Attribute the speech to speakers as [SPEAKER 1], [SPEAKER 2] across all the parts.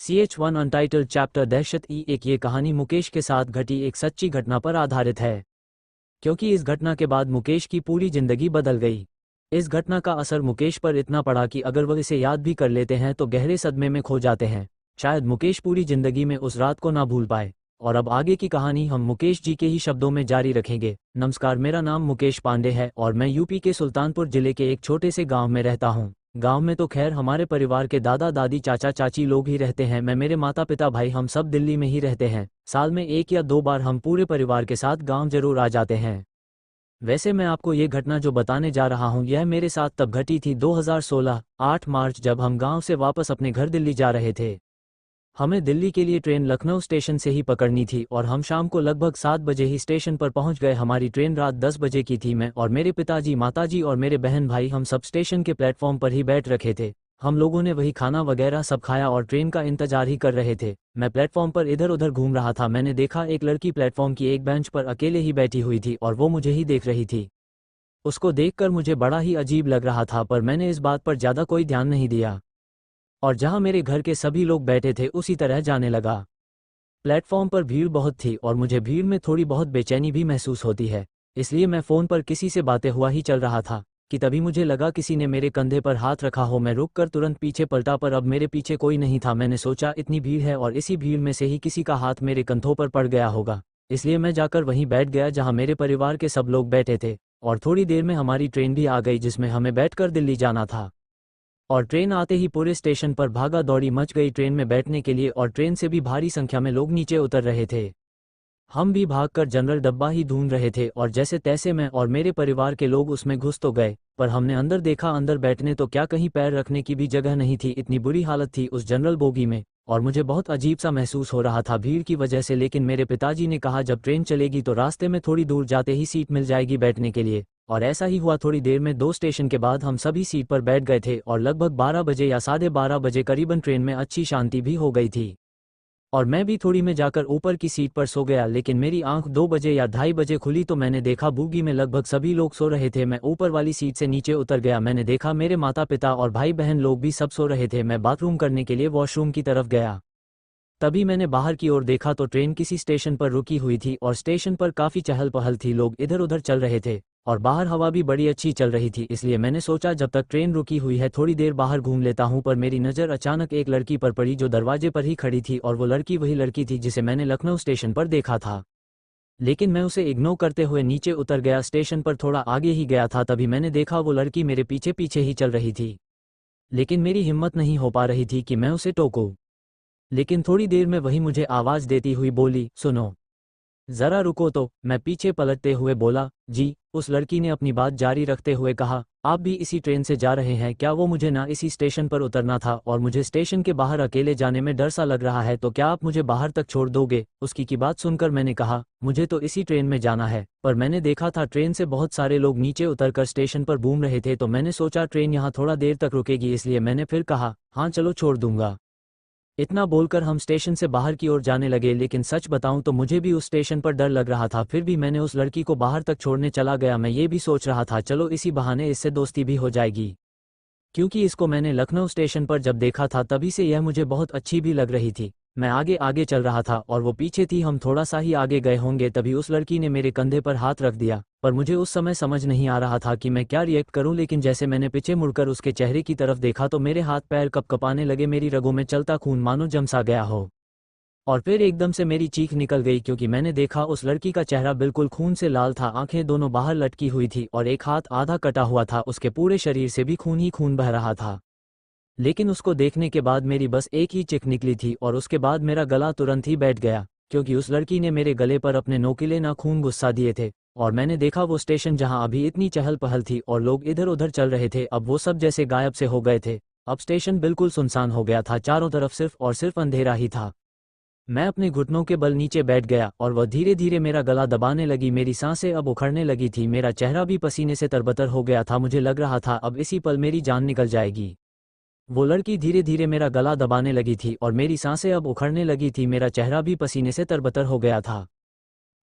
[SPEAKER 1] CH1 untitled chapter दहशत-E1। ये कहानी मुकेश के साथ घटी एक सच्ची घटना पर आधारित है, क्योंकि इस घटना के बाद मुकेश की पूरी जिंदगी बदल गई। इस घटना का असर मुकेश पर इतना पड़ा कि अगर वह इसे याद भी कर लेते हैं तो गहरे सदमे में खो जाते हैं। शायद मुकेश पूरी जिंदगी में उस रात को ना भूल पाए। और अब आगे की कहानी हम मुकेश जी के ही शब्दों में जारी रखेंगे। नमस्कार, मेरा नाम मुकेश पांडे है और मैं यूपी के सुल्तानपुर जिले के एक छोटे से गांव में रहता हूं। गांव में तो खैर हमारे परिवार के दादा दादी चाचा चाची लोग ही रहते हैं। मैं, मेरे माता पिता, भाई, हम सब दिल्ली में ही रहते हैं। साल में 1 या 2 बार हम पूरे परिवार के साथ गांव जरूर आ जाते हैं। वैसे मैं आपको ये घटना जो बताने जा रहा हूँ यह मेरे साथ तब घटी थी 2016 8 मार्च, जब हम गांव से वापस अपने घर दिल्ली जा रहे थे। हमें दिल्ली के लिए ट्रेन लखनऊ स्टेशन से ही पकड़नी थी और हम शाम को लगभग 7 बजे ही स्टेशन पर पहुंच गए। हमारी ट्रेन रात 10 बजे की थी। मैं और मेरे पिताजी, माताजी और मेरे बहन भाई हम सब स्टेशन के प्लेटफॉर्म पर ही बैठ रखे थे। हम लोगों ने वही खाना वगैरह सब खाया और ट्रेन का इंतजार ही कर रहे थे। मैं प्लेटफॉर्म पर इधर उधर घूम रहा था। मैंने देखा एक लड़की प्लेटफॉर्म की एक बेंच पर अकेले ही बैठी हुई थी और वो मुझे ही देख रही थी। उसको देखकर मुझे बड़ा ही अजीब लग रहा था, पर मैंने इस बात पर ज़्यादा कोई ध्यान नहीं दिया और जहां मेरे घर के सभी लोग बैठे थे उसी तरह जाने लगा। प्लेटफॉर्म पर भीड़ बहुत थी और मुझे भीड़ में थोड़ी बहुत बेचैनी भी महसूस होती है, इसलिए मैं फ़ोन पर किसी से बातें हुआ ही चल रहा था कि तभी मुझे लगा किसी ने मेरे कंधे पर हाथ रखा हो। मैं रुककर तुरंत पीछे पलटा, पर अब मेरे पीछे कोई नहीं था। मैंने सोचा इतनी भीड़ है और इसी भीड़ में से ही किसी का हाथ मेरे कंधों पर पड़ गया होगा, इसलिए मैं जाकर वहीं बैठ गया जहां मेरे परिवार के सब लोग बैठे थे। और थोड़ी देर में हमारी ट्रेन भी आ गई जिसमें हमें बैठकर दिल्ली जाना था। और ट्रेन आते ही पूरे स्टेशन पर भागा दौड़ी मच गई ट्रेन में बैठने के लिए और ट्रेन से भी भारी संख्या में लोग नीचे उतर रहे थे। हम भी भागकर जनरल डब्बा ही ढूंढ रहे थे और जैसे तैसे मैं और मेरे परिवार के लोग उसमें घुस तो गए, पर हमने अंदर देखा, अंदर बैठने तो क्या कहीं पैर रखने की भी जगह नहीं थी। इतनी बुरी हालत थी उस जनरल बोगी में और मुझे बहुत अजीब सा महसूस हो रहा था भीड़ की वजह से। लेकिन मेरे पिताजी ने कहा जब ट्रेन चलेगी तो रास्ते में थोड़ी दूर जाते ही सीट मिल जाएगी बैठने के लिए, और ऐसा ही हुआ। थोड़ी देर में 2 स्टेशन के बाद हम सभी सीट पर बैठ गए थे और लगभग 12 बजे या 12:30 बजे करीबन ट्रेन में अच्छी शांति भी हो गई थी और मैं भी थोड़ी में जाकर ऊपर की सीट पर सो गया। लेकिन मेरी आंख 2 बजे या 2:30 बजे खुली तो मैंने देखा बोगी में लगभग सभी लोग सो रहे थे। मैं ऊपर वाली सीट से नीचे उतर गया। मैंने देखा मेरे माता पिता और भाई बहन लोग भी सब सो रहे थे। मैं बाथरूम करने के लिए वॉशरूम की तरफ गया। तभी मैंने बाहर की ओर देखा तो ट्रेन किसी स्टेशन पर रुकी हुई थी और स्टेशन पर काफ़ी चहल पहल थी, लोग इधर उधर चल रहे थे और बाहर हवा भी बड़ी अच्छी चल रही थी। इसलिए मैंने सोचा जब तक ट्रेन रुकी हुई है थोड़ी देर बाहर घूम लेता हूं। पर मेरी नज़र अचानक एक लड़की पर पड़ी जो दरवाजे पर ही खड़ी थी और वो लड़की वही लड़की थी जिसे मैंने लखनऊ स्टेशन पर देखा था। लेकिन मैं उसे इग्नोर करते हुए नीचे उतर गया। स्टेशन पर थोड़ा आगे ही गया था तभी मैंने देखा वो लड़की मेरे पीछे पीछे ही चल रही थी, लेकिन मेरी हिम्मत नहीं हो पा रही थी कि मैं उसे टोकूं। लेकिन थोड़ी देर में वही मुझे आवाज़ देती हुई बोली, सुनो ज़रा रुको। तो मैं पीछे पलटते हुए बोला, जी। उस लड़की ने अपनी बात जारी रखते हुए कहा, आप भी इसी ट्रेन से जा रहे हैं क्या? वो मुझे ना इसी स्टेशन पर उतरना था और मुझे स्टेशन के बाहर अकेले जाने में डर सा लग रहा है, तो क्या आप मुझे बाहर तक छोड़ दोगे? उसकी की बात सुनकर मैंने कहा, मुझे तो इसी ट्रेन में जाना है, पर मैंने देखा था ट्रेन से बहुत सारे लोग नीचे उतरकर स्टेशन पर घूम रहे थे, तो मैंने सोचा ट्रेन यहाँ थोड़ा देर तक रुकेगी, इसलिए मैंने फिर कहा, हाँ चलो छोड़ दूंगा। इतना बोलकर हम स्टेशन से बाहर की ओर जाने लगे। लेकिन सच बताऊं तो मुझे भी उस स्टेशन पर डर लग रहा था। फिर भी मैंने उस लड़की को बाहर तक छोड़ने चला गया। मैं ये भी सोच रहा था चलो इसी बहाने इससे दोस्ती भी हो जाएगी, क्योंकि इसको मैंने लखनऊ स्टेशन पर जब देखा था तभी से यह मुझे बहुत अच्छी भी लग रही थी। मैं आगे आगे चल रहा था और वो पीछे थी। हम थोड़ा सा ही आगे गए होंगे तभी उस लड़की ने मेरे कंधे पर हाथ रख दिया, पर मुझे उस समय समझ नहीं आ रहा था कि मैं क्या रिएक्ट करूं। लेकिन जैसे मैंने पीछे मुड़कर उसके चेहरे की तरफ देखा तो मेरे हाथ पैर कपकपाने लगे, मेरी रगों में चलता खून मानो जम सा गया हो। और फिर एकदम से मेरी चीख निकल गई क्योंकि मैंने देखा उस लड़की का चेहरा बिल्कुल खून से लाल था, आंखें दोनों बाहर लटकी हुई थी और एक हाथ आधा कटा हुआ था। उसके पूरे शरीर से भी खून ही खून बह रहा था। लेकिन उसको देखने के बाद मेरी बस एक ही चिक निकली थी और उसके बाद मेरा गला तुरंत ही बैठ गया, क्योंकि उस लड़की ने मेरे गले पर अपने नोकीले नाखून गुस्सा दिए थे। और मैंने देखा वो स्टेशन जहां अभी इतनी चहल पहल थी और लोग इधर उधर चल रहे थे, अब वो सब जैसे गायब से हो गए थे। अब स्टेशन बिल्कुल सुनसान हो गया था, चारों तरफ सिर्फ और सिर्फ अंधेरा ही था। मैं अपने घुटनों के बल नीचे बैठ गया और वह धीरे धीरे मेरा गला दबाने लगी। मेरी सांसें अब उखड़ने लगी थी, मेरा चेहरा भी पसीने से तरबतर हो गया था। मुझे लग रहा था अब इसी पल मेरी जान निकल जाएगी। वो लड़की धीरे धीरे मेरा गला दबाने लगी थी और मेरी सांसें अब उखड़ने लगी थी, मेरा चेहरा भी पसीने से तरबतर हो गया था।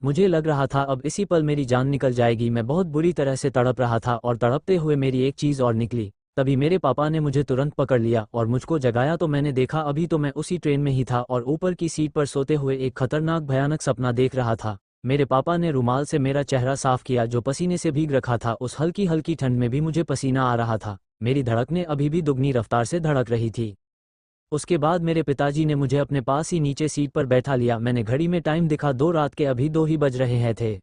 [SPEAKER 1] मुझे लग रहा था अब इसी पल मेरी जान निकल जाएगी। मैं बहुत बुरी तरह से तड़प रहा था और तड़पते हुए मेरी एक चीज़ और निकली, तभी मेरे पापा ने मुझे तुरंत पकड़ लिया और मुझको जगाया तो मैंने देखा अभी तो मैं उसी ट्रेन में ही था और ऊपर की सीट पर सोते हुए एक खतरनाक भयानक सपना देख रहा था। मेरे पापा ने रुमाल से मेरा चेहरा साफ किया जो पसीने से भीग रखा था। उस हल्की हल्की ठंड में भी मुझे पसीना आ रहा था। मेरी धड़कनें अभी भी दुगनी रफ्तार से धड़क रही थी। उसके बाद मेरे पिताजी ने मुझे अपने पास ही नीचे सीट पर बैठा लिया। मैंने घड़ी में टाइम दिखा, 2 रात के अभी 2 ही बज रहे हैं थे।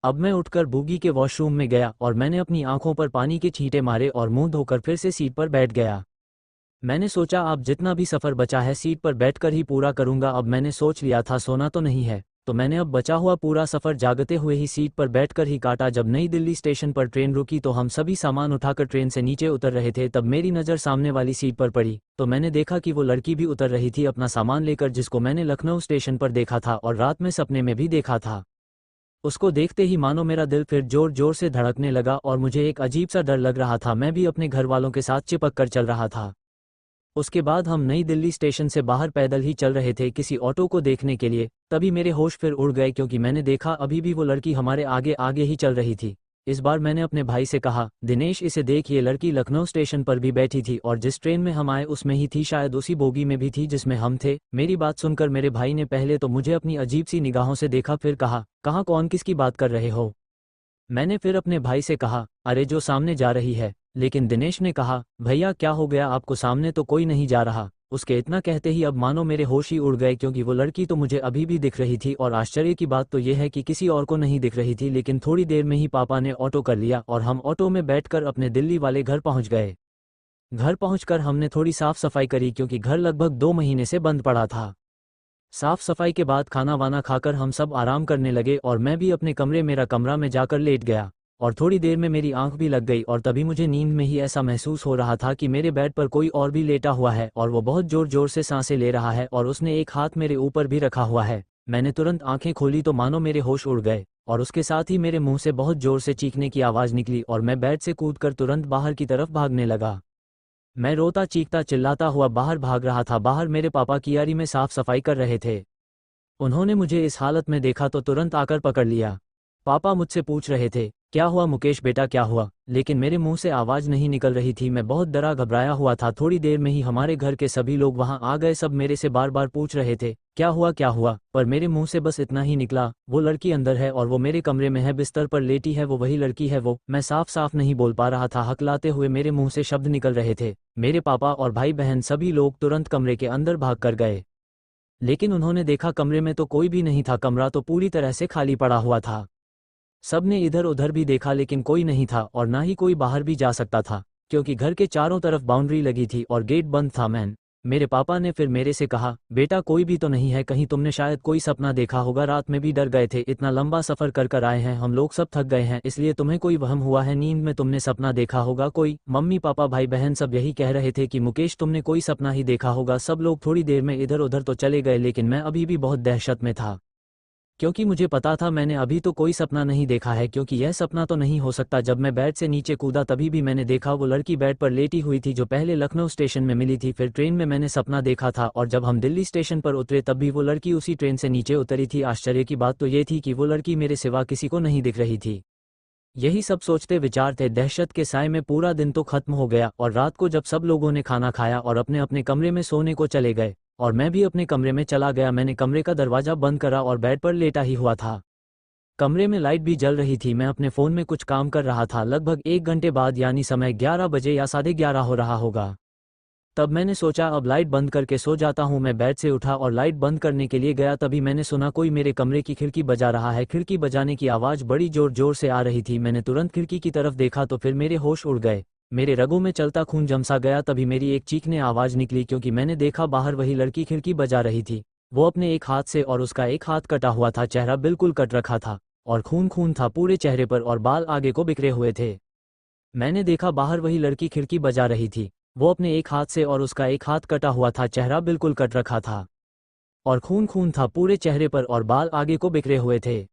[SPEAKER 1] अब मैं उठकर बूगी के वॉशरूम में गया और मैंने अपनी आंखों पर पानी के छींटे मारे और मुंह धोकर फिर से सीट पर बैठ गया। मैंने सोचा अब जितना भी सफ़र बचा है सीट पर बैठकर ही पूरा करूंगा। अब मैंने सोच लिया था सोना तो नहीं है, तो मैंने अब बचा हुआ पूरा सफ़र जागते हुए ही सीट पर बैठकर ही काटा। जब नई दिल्ली स्टेशन पर ट्रेन रुकी तो हम सभी सामान उठाकर ट्रेन से नीचे उतर रहे थे। तब मेरी नज़र सामने वाली सीट पर पड़ी तो मैंने देखा कि वो लड़की भी उतर रही थी अपना सामान लेकर, जिसको मैंने लखनऊ स्टेशन पर देखा था और रात में सपने में भी देखा था। उसको देखते ही मानो मेरा दिल फिर जोर जोर से धड़कने लगा और मुझे एक अजीब सा डर लग रहा था। मैं भी अपने घर वालों के साथ चिपक कर चल रहा था। उसके बाद हम नई दिल्ली स्टेशन से बाहर पैदल ही चल रहे थे किसी ऑटो को देखने के लिए। तभी मेरे होश फिर उड़ गए क्योंकि मैंने देखा अभी भी वो लड़की हमारे आगे आगे ही चल रही थी। इस बार मैंने अपने भाई से कहा, दिनेश इसे देख, ये लड़की लखनऊ स्टेशन पर भी बैठी थी और जिस ट्रेन में हम आए उसमें ही थी, शायद उसी बोगी में भी थी जिसमें हम थे। मेरी बात सुनकर मेरे भाई ने पहले तो मुझे अपनी अजीब सी निगाहों से देखा, फिर कहा, कहाँ, कौन, किसकी बात कर रहे हो? मैंने फिर अपने भाई से कहा, अरे जो सामने जा रही है। लेकिन दिनेश ने कहा, भैया क्या हो गया आपको, सामने तो कोई नहीं जा रहा। उसके इतना कहते ही अब मानो मेरे होश ही उड़ गए क्योंकि वो लड़की तो मुझे अभी भी दिख रही थी और आश्चर्य की बात तो यह है कि किसी और को नहीं दिख रही थी। लेकिन थोड़ी देर में ही पापा ने ऑटो कर लिया और हम ऑटो में बैठकर अपने दिल्ली वाले घर पहुंच गए। घर पहुंचकर हमने थोड़ी साफ सफाई करी क्योंकि घर लगभग 2 महीने से बंद पड़ा था। साफ सफाई के बाद खाना वाना खाकर हम सब आराम करने लगे और मैं भी अपने मेरा कमरा में जाकर लेट गया और थोड़ी देर में मेरी आंख भी लग गई और तभी मुझे नींद में ही ऐसा महसूस हो रहा था कि मेरे बेड पर कोई और भी लेटा हुआ है और वो बहुत जोर जोर से सांसें ले रहा है और उसने एक हाथ मेरे ऊपर भी रखा हुआ है। मैंने तुरंत आंखें खोली तो मानो मेरे होश उड़ गए और उसके साथ ही मेरे मुंह से बहुत जोर से चीखने की आवाज़ निकली और मैं बेड से कूदकर तुरंत बाहर की तरफ भागने लगा। मैं रोता चीखता चिल्लाता हुआ बाहर भाग रहा था। बाहर मेरे पापा कियारी में साफ सफाई कर रहे थे। उन्होंने मुझे इस हालत में देखा तो तुरंत आकर पकड़ लिया। पापा मुझसे पूछ रहे थे, क्या हुआ मुकेश बेटा, क्या हुआ? लेकिन मेरे मुंह से आवाज़ नहीं निकल रही थी। मैं बहुत डरा घबराया हुआ था। थोड़ी देर में ही हमारे घर के सभी लोग वहां आ गए। सब मेरे से बार बार पूछ रहे थे, क्या हुआ क्या हुआ, पर मेरे मुंह से बस इतना ही निकला, वो लड़की अंदर है और वो मेरे कमरे में है, बिस्तर पर लेटी है, वो वही लड़की है वो। मैं साफ साफ नहीं बोल पा रहा था, हकलाते हुए मेरे मुंह से शब्द निकल रहे थे। मेरे पापा और भाई बहन सभी लोग तुरंत कमरे के अंदर भाग कर गए, लेकिन उन्होंने देखा कमरे में तो कोई भी नहीं था। कमरा तो पूरी तरह से खाली पड़ा हुआ था। सबने इधर उधर भी देखा लेकिन कोई नहीं था और ना ही कोई बाहर भी जा सकता था क्योंकि घर के चारों तरफ बाउंड्री लगी थी और गेट बंद था। मेरे पापा ने फिर मेरे से कहा, बेटा कोई भी तो नहीं है कहीं, तुमने शायद कोई सपना देखा होगा, रात में भी डर गए थे, इतना लंबा सफर कर कर आए हैं, हम लोग सब थक गए हैं, इसलिए तुम्हें कोई वहम हुआ है, नींद में तुमने सपना देखा होगा कोई। मम्मी पापा भाई बहन सब यही कह रहे थे कि मुकेश तुमने कोई सपना ही देखा होगा। सब लोग थोड़ी देर में इधर उधर तो चले गए लेकिन मैं अभी भी बहुत दहशत में था क्योंकि मुझे पता था मैंने अभी तो कोई सपना नहीं देखा है, क्योंकि यह सपना तो नहीं हो सकता। जब मैं बेड से नीचे कूदा तभी भी मैंने देखा वो लड़की बेड पर लेटी हुई थी जो पहले लखनऊ स्टेशन में मिली थी। फिर ट्रेन में मैंने सपना देखा था और जब हम दिल्ली स्टेशन पर उतरे तब भी वो लड़की उसी ट्रेन से नीचे उतरी थी। आश्चर्य की बात तो ये थी कि वो लड़की मेरे सिवा किसी को नहीं दिख रही थी। यही सब सोचते विचारते दहशत के साए में पूरा दिन तो खत्म हो गया और रात को जब सब लोगों ने खाना खाया और अपने अपने कमरे में सोने को चले गए और मैं भी अपने कमरे में चला गया, मैंने कमरे का दरवाजा बंद करा और बेड पर लेटा ही हुआ था। कमरे में लाइट भी जल रही थी। मैं अपने फ़ोन में कुछ काम कर रहा था। लगभग 1 घंटे बाद यानी समय 11 बजे या 11:30 हो रहा होगा। तब मैंने सोचा अब लाइट बंद करके सो जाता हूँ। मैं बेड से उठा और लाइट बंद करने के लिए गया, तभी मैंने सुना कोई मेरे कमरे की खिड़की बजा रहा है। खिड़की बजाने की आवाज़ बड़ी जोर जोर से आ रही थी। मैंने तुरंत खिड़की की तरफ देखा तो फिर मेरे होश उड़ गए, मेरे रगों में चलता खून जमसा गया। तभी मेरी एक चीखने आवाज़ निकली क्योंकि मैंने देखा बाहर वही लड़की खिड़की बजा रही थी। वो अपने एक हाथ से और उसका एक हाथ कटा हुआ था, चेहरा बिल्कुल कट रखा था और खून खून था पूरे चेहरे पर और बाल आगे को बिखरे हुए थे। मैंने देखा बाहर वही लड़की खिड़की बजा रही थी। वो अपने एक हाथ से और उसका एक हाथ कटा हुआ था, चेहरा बिल्कुल कट रखा था और खून खून था पूरे चेहरे पर और बाल आगे को बिखरे हुए थे।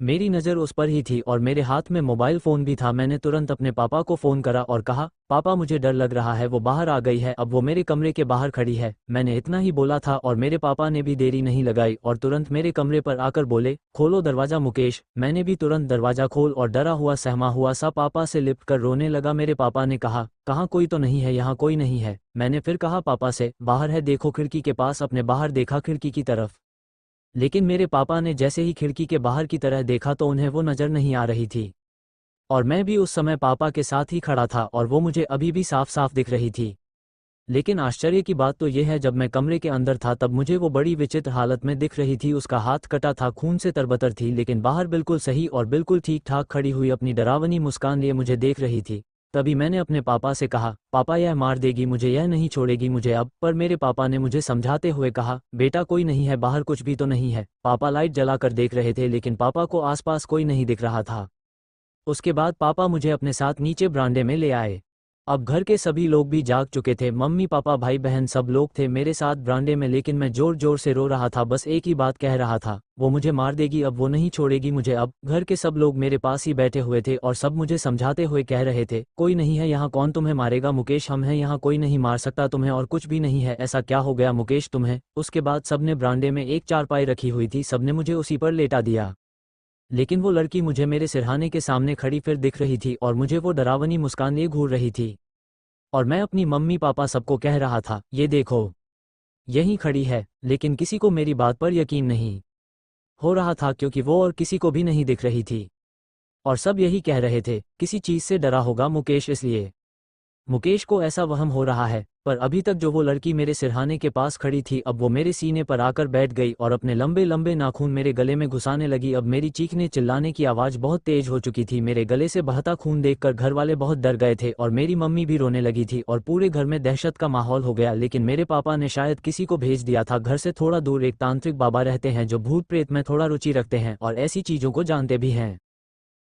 [SPEAKER 1] मेरी नज़र उस पर ही थी और मेरे हाथ में मोबाइल फ़ोन भी था। मैंने तुरंत अपने पापा को फ़ोन करा और कहा, पापा मुझे डर लग रहा है, वो बाहर आ गई है, अब वो मेरे कमरे के बाहर खड़ी है। मैंने इतना ही बोला था और मेरे पापा ने भी देरी नहीं लगाई और तुरंत मेरे कमरे पर आकर बोले, खोलो दरवाज़ा मुकेश। मैंने भी तुरंत दरवाज़ा खोल और डरा हुआ सहमा हुआ सा पापा से लिपट कर रोने लगा। मेरे पापा ने कहा, कहाँ कोई तो नहीं है, यहाँ कोई नहीं है। मैंने फिर कहा पापा से, बाहर है देखो खिड़की के पास। अपने बाहर देखा खिड़की की तरफ, लेकिन मेरे पापा ने जैसे ही खिड़की के बाहर की तरह देखा तो उन्हें वो नज़र नहीं आ रही थी। और मैं भी उस समय पापा के साथ ही खड़ा था और वो मुझे अभी भी साफ साफ दिख रही थी। लेकिन आश्चर्य की बात तो यह है, जब मैं कमरे के अंदर था तब मुझे वो बड़ी विचित्र हालत में दिख रही थी। उसका हाथ कटा था, खून से तरबतर थी, लेकिन बाहर बिल्कुल सही और बिल्कुल ठीक ठाक खड़ी हुई अपनी डरावनी मुस्कान लिए मुझे देख रही थी। तभी मैंने अपने पापा से कहा, पापा यह मार देगी मुझे, यह नहीं छोड़ेगी मुझे अब। पर मेरे पापा ने मुझे समझाते हुए कहा, बेटा कोई नहीं है बाहर, कुछ भी तो नहीं है। पापा लाइट जलाकर देख रहे थे लेकिन पापा को आसपास कोई नहीं दिख रहा था। उसके बाद पापा मुझे अपने साथ नीचे बरामदे में ले आए। अब घर के सभी लोग भी जाग चुके थे, मम्मी पापा भाई बहन सब लोग थे मेरे साथ बरामदे में। लेकिन मैं जोर जोर से रो रहा था, बस एक ही बात कह रहा था, वो मुझे मार देगी अब, वो नहीं छोड़ेगी मुझे अब। घर के सब लोग मेरे पास ही बैठे हुए थे और सब मुझे समझाते हुए कह रहे थे, कोई नहीं है यहाँ, कौन तुम्हें मारेगा मुकेश, हम हैं यहाँ, कोई नहीं मार सकता तुम्हें और कुछ भी नहीं है। ऐसा क्या हो गया मुकेश तुम्हें? उसके बाद सबने बरामदे में एक चारपाई रखी हुई थी, सबने मुझे उसी पर लेटा दिया। लेकिन वो लड़की मुझे मेरे सिरहाने के सामने खड़ी फिर दिख रही थी और मुझे वो डरावनी मुस्कान लिए घूर रही थी। और मैं अपनी मम्मी पापा सबको कह रहा था, ये देखो यहीं खड़ी है। लेकिन किसी को मेरी बात पर यकीन नहीं हो रहा था क्योंकि वो और किसी को भी नहीं दिख रही थी। और सब यही कह रहे थे, किसी चीज़ से डरा होगा मुकेश, इसलिए मुकेश को ऐसा वहम हो रहा है। पर अभी तक जो वो लड़की मेरे सिरहाने के पास खड़ी थी, अब वो मेरे सीने पर आकर बैठ गई और अपने लंबे लंबे नाखून मेरे गले में घुसाने लगी। अब मेरी चीखने चिल्लाने की आवाज़ बहुत तेज हो चुकी थी। मेरे गले से बहता खून देखकर घर वाले बहुत डर गए थे और मेरी मम्मी भी रोने लगी थी और पूरे घर में दहशत का माहौल हो गया। लेकिन मेरे पापा ने शायद किसी को भेज दिया था। घर से थोड़ा दूर एक तांत्रिक बाबा रहते हैं जो भूत प्रेत में थोड़ा रुचि रखते हैं और ऐसी चीज़ों को जानते भी हैं।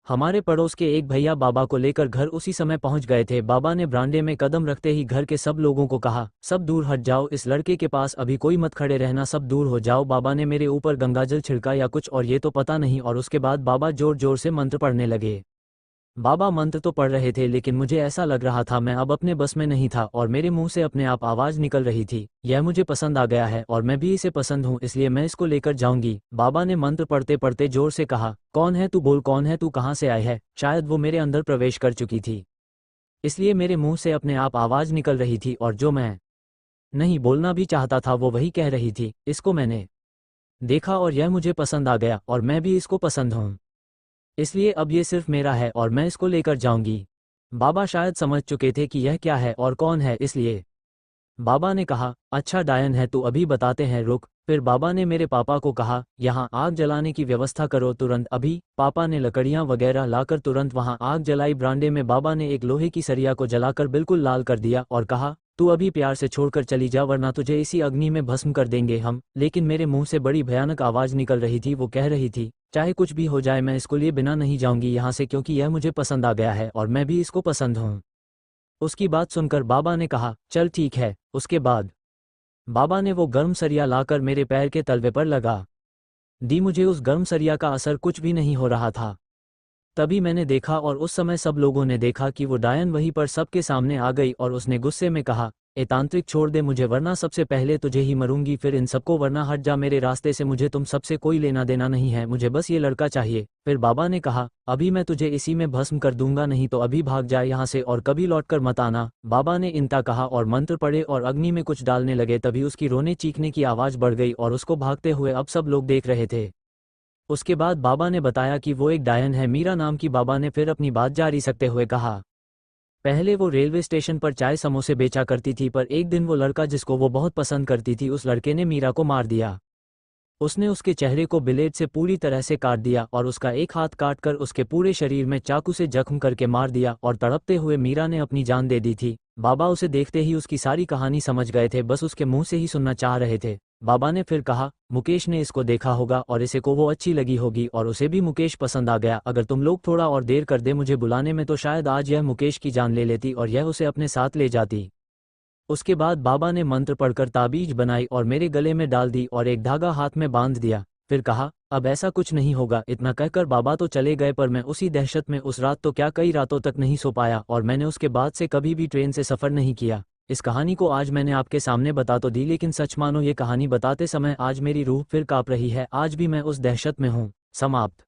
[SPEAKER 1] हमारे पड़ोस के एक भैया बाबा को लेकर घर उसी समय पहुंच गए थे। बाबा ने बरामदे में कदम रखते ही घर के सब लोगों को कहा, सब दूर हट जाओ, इस लड़के के पास अभी कोई मत खड़े रहना, सब दूर हो जाओ। बाबा ने मेरे ऊपर गंगाजल छिड़का या कुछ और ये तो पता नहीं, और उसके बाद बाबा जोर जोर से मंत्र पढ़ने लगे। बाबा मंत्र तो पढ़ रहे थे लेकिन मुझे ऐसा लग रहा था मैं अब अपने बस में नहीं था और मेरे मुंह से अपने आप आवाज़ निकल रही थी, यह मुझे पसंद आ गया है और मैं भी इसे पसंद हूँ, इसलिए मैं इसको लेकर जाऊंगी। बाबा ने मंत्र पढ़ते पढ़ते जोर से कहा, कौन है तू, बोल कौन है तू, कहाँ से आए है। शायद वो मेरे अंदर प्रवेश कर चुकी थी, इसलिए मेरे मुंह से अपने आप आवाज़ निकल रही थी और जो मैं नहीं बोलना भी चाहता था वो वही कह रही थी। इसको मैंने देखा और यह मुझे पसंद आ गया और मैं भी इसको पसंद हूँ, इसलिए अब ये सिर्फ मेरा है और मैं इसको लेकर जाऊंगी। बाबा शायद समझ चुके थे कि यह क्या है और कौन है, इसलिए बाबा ने कहा, अच्छा डायन है तू, अभी बताते हैं, रुक। फिर बाबा ने मेरे पापा को कहा, यहाँ आग जलाने की व्यवस्था करो तुरंत अभी। पापा ने लकड़ियाँ वगैरह लाकर तुरंत वहाँ आग जलाई। बरामदे में बाबा ने एक लोहे की सरिया को जलाकर बिल्कुल लाल कर दिया और कहा, तू अभी प्यार से छोड़कर चली जा वरना तुझे इसी अग्नि में भस्म कर देंगे हम। लेकिन मेरे मुंह से बड़ी भयानक आवाज़ निकल रही थी, वो कह रही थी, चाहे कुछ भी हो जाए मैं इसको लिए बिना नहीं जाऊंगी यहाँ से, क्योंकि यह मुझे पसंद आ गया है और मैं भी इसको पसंद हूँ। उसकी बात सुनकर बाबा ने कहा, चल ठीक है। उसके बाद बाबा ने वो गर्म सरिया लाकर मेरे पैर के तलवे पर लगा दी। मुझे उस गर्म सरिया का असर कुछ भी नहीं हो रहा था। तभी मैंने देखा और उस समय सब लोगों ने देखा कि वो डायन वहीं पर सबके सामने आ गई और उसने गुस्से में कहा, ए तांत्रिक छोड़ दे मुझे वरना सबसे पहले तुझे ही मरूंगी, फिर इन सबको, वरना हट जा मेरे रास्ते से, मुझे तुम सबसे कोई लेना देना नहीं है, मुझे बस ये लड़का चाहिए। फिर बाबा ने कहा, अभी मैं तुझे इसी में भस्म कर दूंगा, नहीं तो अभी भाग जाए यहाँ से और कभी लौटकर मत आना। बाबा ने इनता कहा और मंत्र पढ़े और अग्नि में कुछ डालने लगे। तभी उसकी रोने चीखने की आवाज़ बढ़ गई और उसको भागते हुए अब सब लोग देख रहे थे। उसके बाद बाबा ने बताया कि वो एक डायन है, मीरा नाम की। बाबा ने फिर अपनी बात जारी रखते हुए कहा, पहले वो रेलवे स्टेशन पर चाय समोसे बेचा करती थी, पर एक दिन वो लड़का जिसको वो बहुत पसंद करती थी, उस लड़के ने मीरा को मार दिया। उसने उसके चेहरे को ब्लेड से पूरी तरह से काट दिया और उसका एक हाथ काटकर उसके पूरे शरीर में चाकू से जख्म करके मार दिया और तड़पते हुए मीरा ने अपनी जान दे दी थी। बाबा उसे देखते ही उसकी सारी कहानी समझ गए थे, बस उसके मुंह से ही सुनना चाह रहे थे। बाबा ने फिर कहा, मुकेश ने इसको देखा होगा और इसे को वो अच्छी लगी होगी और उसे भी मुकेश पसंद आ गया। अगर तुम लोग थोड़ा और देर कर दे मुझे बुलाने में तो शायद आज यह मुकेश की जान ले लेती और यह उसे अपने साथ ले जाती। उसके बाद बाबा ने मंत्र पढ़कर ताबीज बनाई और मेरे गले में डाल दी और एक धागा हाथ में बांध दिया। फिर कहा, अब ऐसा कुछ नहीं होगा। इतना कहकर बाबा तो चले गए, पर मैं उसी दहशत में उस रात तो क्या कई रातों तक नहीं सो पाया, और मैंने उसके बाद से कभी भी ट्रेन से सफ़र नहीं किया। इस कहानी को आज मैंने आपके सामने बता तो दी, लेकिन सच मानो ये कहानी बताते समय आज मेरी रूह फिर काँप रही है। आज भी मैं उस दहशत में हूँ। समाप्त।